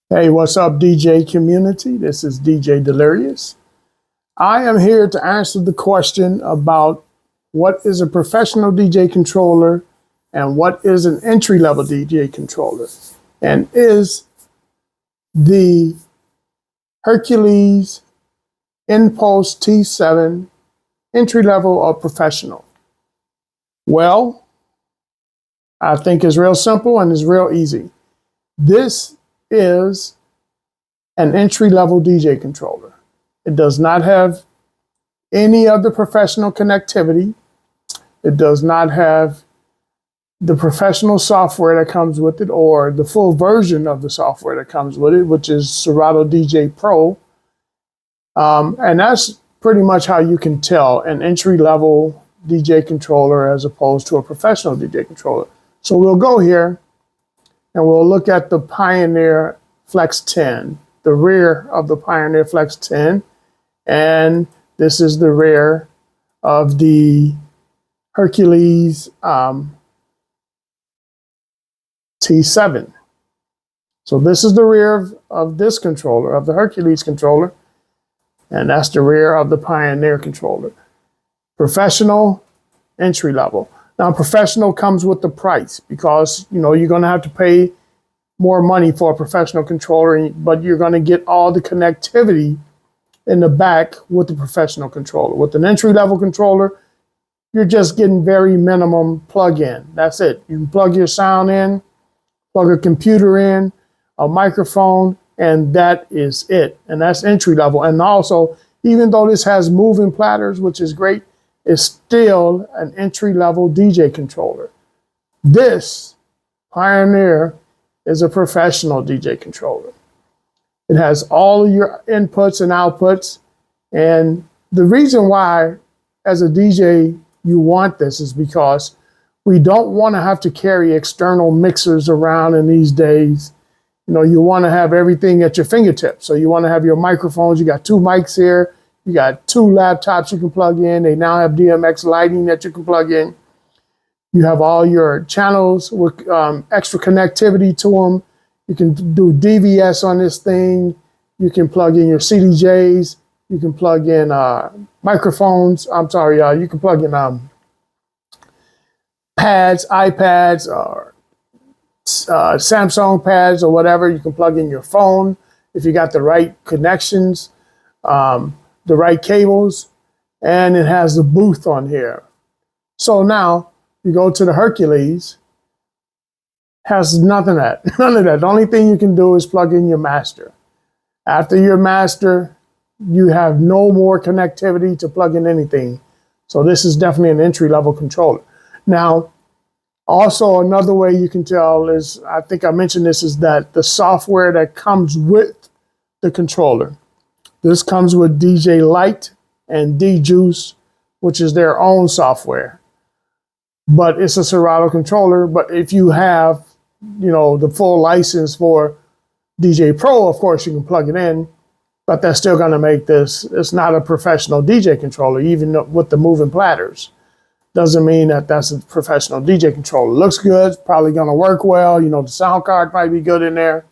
Hey, what's up, DJ community? This is DJ D.lirious. I am here to answer the question about what is a professional DJ controller and what is an entry-level DJ controller, and is the Hercules Inpulse T7 entry-level or professional? Well, I think it's real simple and it's real easy. This is an entry-level DJ controller. It does not have any of the professional connectivity. It does not have the professional software that comes with it, or the full version of the software that comes with it, which is Serato DJ Pro. And that's pretty much how you can tell an entry-level DJ controller as opposed to a professional DJ controller. So we'll go here and we'll look at the Pioneer Flex 10, the rear of the Pioneer Flex 10. And this is the rear of the Hercules T7. So this is the rear of this controller, of the Hercules controller. And that's the rear of the Pioneer controller. Professional, entry level. Now, professional comes with the price because, you're going to have to pay more money for a professional controller, but you're going to get all the connectivity in the back with the professional controller. With an entry-level controller, you're just getting very minimum plug-in. That's it. You can plug your sound in, plug a computer in, a microphone, and that is it. And that's entry-level. And also, even though this has moving platters, which is great, it's still an entry-level DJ controller. This Pioneer is a professional DJ controller. It has all of your inputs and outputs. And the reason why, as a DJ, you want this is because we don't want to have to carry external mixers around in these days. You want to have everything at your fingertips. So you want to have your microphones. You got 2 mics here. You got 2 laptops you can plug in. They now have DMX lighting that you can plug in. You have all your channels with extra connectivity to them. You can do DVS on this thing. You can plug in your CDJs. You can plug in microphones. You can plug in pads, iPads, or Samsung pads or whatever. You can plug in your phone if you got the right connections, the right cables, and it has the booth on here. So now you go to the Hercules, has none of that. The only thing you can do is plug in your master. After your master, you have no more connectivity to plug in anything. So this is definitely an entry-level controller. Now, also another way you can tell is, I think I mentioned this, is that the software that comes with the controller. This comes with DJ Lite and D-Juice, which is their own software. But it's a Serato controller. But if you have, the full license for DJ Pro, of course, you can plug it in. But that's still going to make this, it's not a professional DJ controller, even with the moving platters. Doesn't mean that that's a professional DJ controller. Looks good, it's probably going to work well. The sound card might be good in there.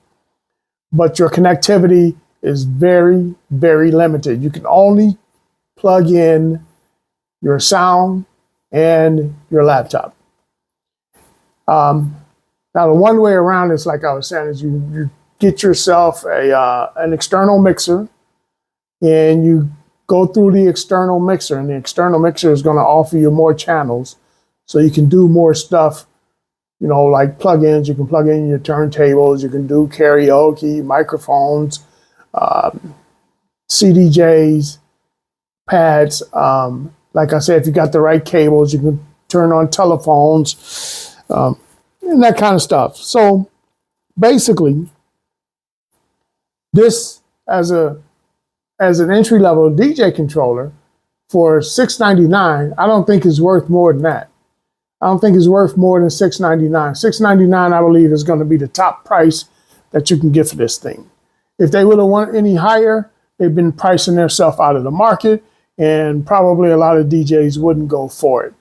But your connectivity is very, very limited. You can only plug in your sound and your laptop. Now, the one way around this, like I was saying, is you get yourself an external mixer, and you go through the external mixer, and the external mixer is going to offer you more channels, so you can do more stuff, like plugins. You can plug in your turntables, you can do karaoke, microphones, CDJs, pads. Like I said, if you got the right cables, you can turn on telephones, and that kind of stuff. So basically, this as an entry-level DJ controller for $699, I don't think is worth more than that. I don't think it's worth more than $699. $699, I believe, is going to be the top price that you can get for this thing. If they would have went any higher, they've been pricing themselves out of the market, and probably a lot of DJs wouldn't go for it.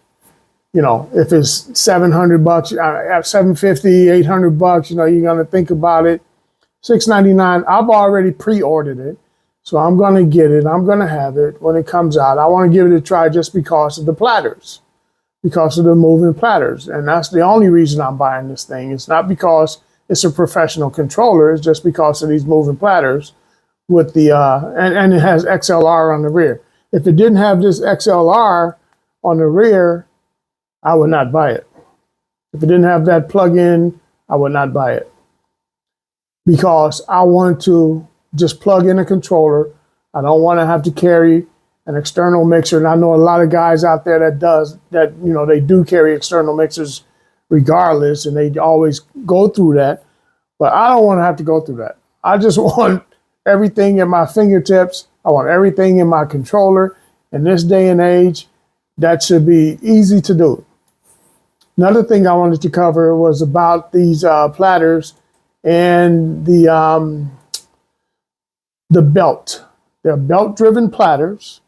If it's $700, $750, $800, you're going to think about it. $6.99. I've already pre-ordered it, so I'm going to get it. I'm going to have it when it comes out. I want to give it a try just because of the platters, because of the moving platters. And that's the only reason I'm buying this thing. It's not because it's a professional controller. It's just because of these moving platters with the, and it has XLR on the rear. If it didn't have this XLR on the rear, I would not buy it. If it didn't have that plug-in, I would not buy it. Because I want to just plug in a controller. I don't want to have to carry an external mixer. And I know a lot of guys out there that they do carry external mixers regardless, and they always go through that. But I don't want to have to go through that. I just want everything at my fingertips. I want everything in my controller. In this day and age, that should be easy to do. Another thing I wanted to cover was about these platters and the belt. They're belt-driven platters.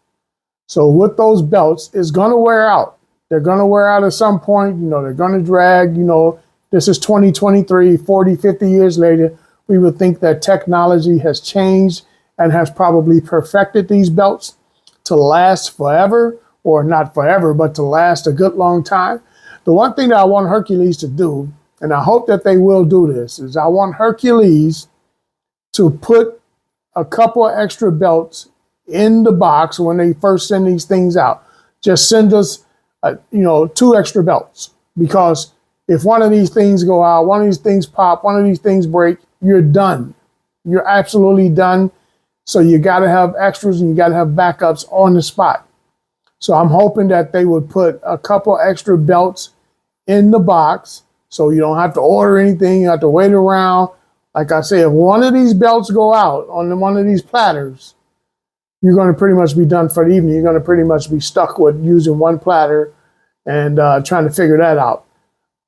So with those belts, it's going to wear out. They're going to wear out at some point. They're going to drag. This is 2023, 40, 50 years later. We would think that technology has changed and has probably perfected these belts to last forever, or not forever, but to last a good long time. The one thing that I want Hercules to do, and I hope that they will do this, is I want Hercules to put a couple of extra belts in the box when they first send these things out. Just send us, 2 extra belts, because if one of these things go out, one of these things pop, one of these things break, you're done. You're absolutely done. So you got to have extras and you got to have backups on the spot. So I'm hoping that they would put a couple extra belts in the box so you don't have to order anything, you have to wait around. Like I say, if one of these belts go out on one of these platters, you're going to pretty much be done for the evening. You're going to pretty much be stuck with using one platter and trying to figure that out.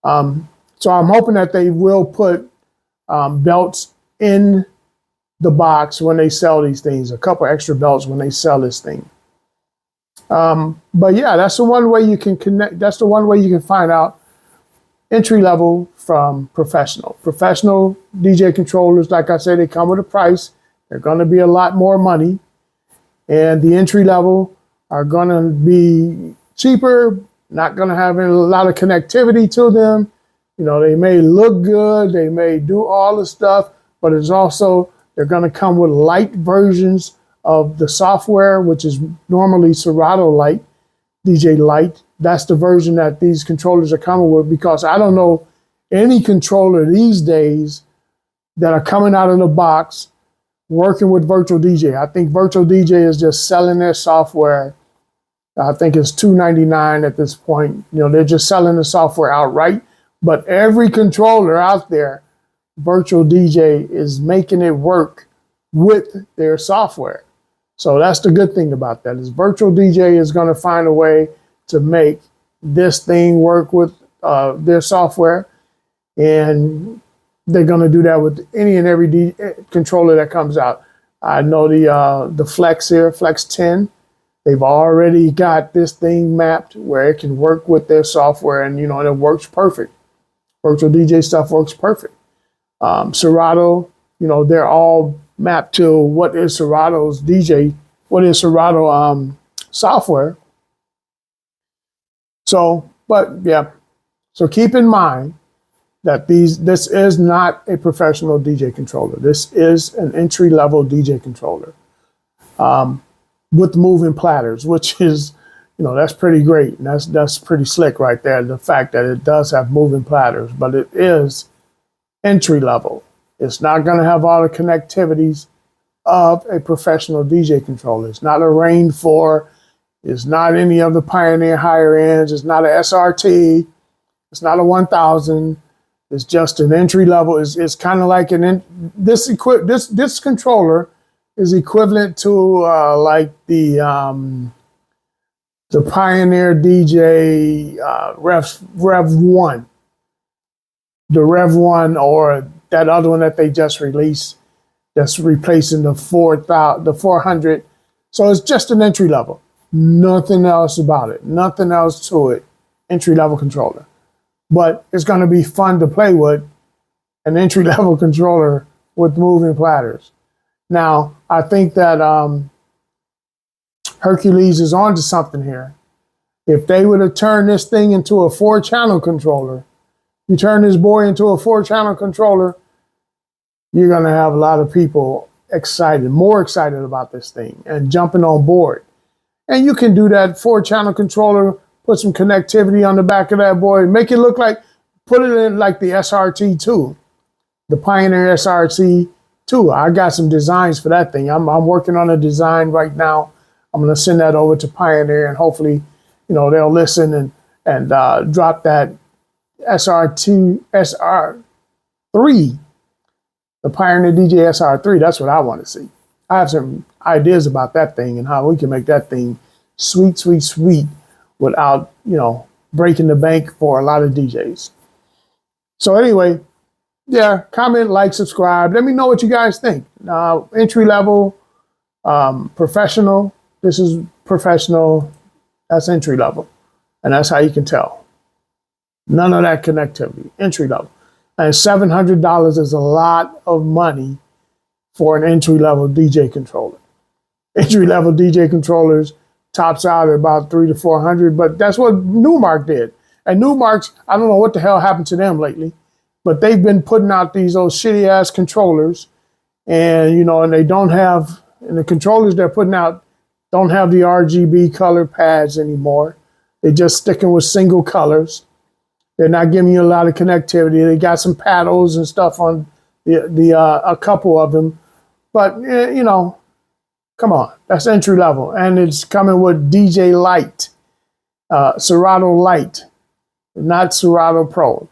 So I'm hoping that they will put belts in the box when they sell these things, a couple extra belts when they sell this thing. But yeah, that's the one way you can connect. That's the one way you can find out entry level from professional. Professional DJ controllers, like I said, they come with a price. They're going to be a lot more money. And the entry level are going to be cheaper, not going to have a lot of connectivity to them. They may look good, they may do all the stuff, but it's also, they're going to come with light versions of the software, which is normally Serato Lite, DJ Lite. That's the version that these controllers are coming with, because I don't know any controller these days that are coming out of the box working with Virtual DJ. I think Virtual DJ is just selling their software. I think it's $2.99 at this point. They're just selling the software outright. But every controller out there, Virtual DJ is making it work with their software. So that's the good thing about that, is Virtual DJ is going to find a way to make this thing work with their software. And they're going to do that with any and every controller that comes out. I know the Flex here, Flex 10, they've already got this thing mapped where it can work with their software, and and it works perfect. Virtual DJ stuff works perfect. Serato, they're all mapped to what is Serato's DJ, what is Serato software. So, but yeah, so keep in mind that this is not a professional DJ controller. This is an entry-level DJ controller with moving platters, which is, that's pretty great. And that's pretty slick right there, the fact that it does have moving platters, but it is entry-level. It's not going to have all the connectivities of a professional DJ controller. It's not a Rain 4. It's not any of the Pioneer higher ends. It's not a SRT. It's not a 1000. It's just an entry level. It's kind of like this controller is equivalent to like the Pioneer DJ Rev 1, the Rev 1, or that other one that they just released, that's replacing the 400. So it's just an entry level. Nothing else about it. Nothing else to it. Entry level controller. But it's going to be fun to play with an entry-level controller with moving platters. Now, I think that Hercules is onto something here. If they would have turned this thing into a 4-channel controller, you turn this boy into a 4-channel controller, you're going to have a lot of people excited, more excited about this thing and jumping on board. And you can do that 4-channel controller, put some connectivity on the back of that boy, make it look like, put it in like the SRT2, the Pioneer SRT2. I got some designs for that thing. I'm working on a design right now. I'm going to send that over to Pioneer, and hopefully, you know, they'll listen and drop that SR3, the Pioneer DJ SR3. That's what I want to see. I have some ideas about that thing and how we can make that thing sweet, sweet, sweet without, you know, breaking the bank for a lot of DJs. So anyway, yeah, comment, like, subscribe. Let me know what you guys think. Entry level, professional. This is professional. That's entry level. And that's how you can tell. None of that connectivity. Entry level. And $700 is a lot of money for an entry level DJ controller. Entry level DJ controllers tops out at about $300 to $400, but that's what Newmark did. And Newmark's, I don't know what the hell happened to them lately, but they've been putting out these old shitty ass controllers, and you know, and they don't have, and the controllers they're putting out don't have the RGB color pads anymore. They're just sticking with single colors. They're not giving you a lot of connectivity. They got some paddles and stuff on a couple of them, but you know, come on, that's entry level, and it's coming with DJ Lite, Serato Lite, not Serato Pro.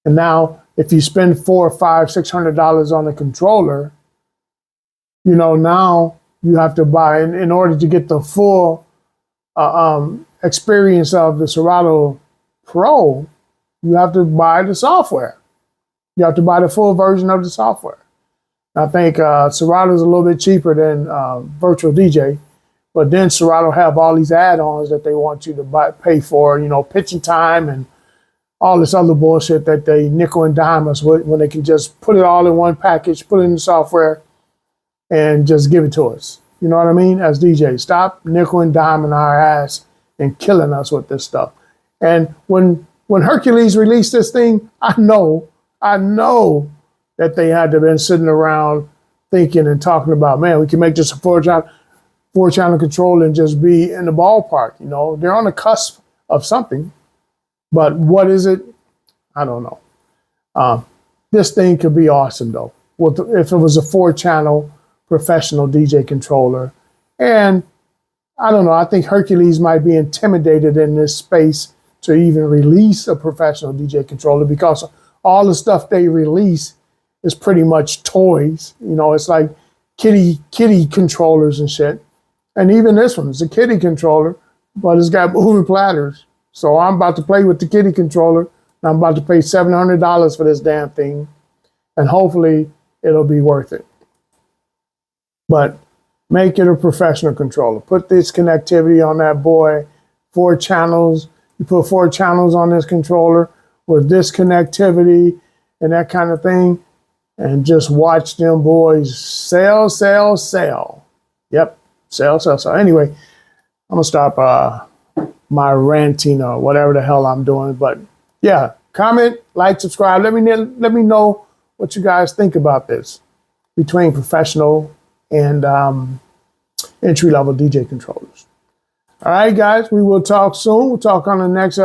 And now, if you spend $400, $500, $600 on a controller, you know, now you have to buy, in order to get the full experience of the Serato Pro, you have to buy the software. You have to buy the full version of the software. I think Serato is a little bit cheaper than Virtual DJ, but then Serato have all these add-ons that they want you to pay for, you know, pitching time and all this other bullshit that they nickel and dime us with, when they can just put it all in one package, put it in the software, and just give it to us. You know what I mean? As DJs, stop nickel and diming our ass and killing us with this stuff. And when Hercules released this thing, I know that they had to have been sitting around thinking and talking about, man, we can make this a 4-channel controller and just be in the ballpark. You know, they're on the cusp of something, but what is it? I don't know. This thing could be awesome though. If it was a 4-channel professional DJ controller. And I don't know, I think Hercules might be intimidated in this space to even release a professional DJ controller, because all the stuff they release is pretty much toys. You know, it's like kitty controllers and shit. And even this one is a kitty controller, but it's got moving platters. So I'm about to play with the kitty controller, and I'm about to pay $700 for this damn thing, and hopefully it'll be worth it. But make it a professional controller. Put this connectivity on that boy, 4 channels. You put 4 channels on this controller with this connectivity and that kind of thing, and just watch them boys sell, sell, sell. Yep, sell, sell, sell. Anyway, I'm gonna stop my ranting or whatever the hell I'm doing. But yeah, comment, like, subscribe. Let me know what you guys think about this between professional and entry-level DJ controllers. All right, guys, we will talk soon. We'll talk on the next,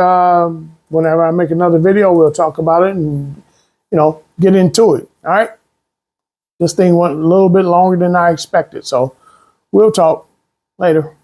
whenever I make another video, we'll talk about it and, you know, get into it. All right. This thing went a little bit longer than I expected. So we'll talk later.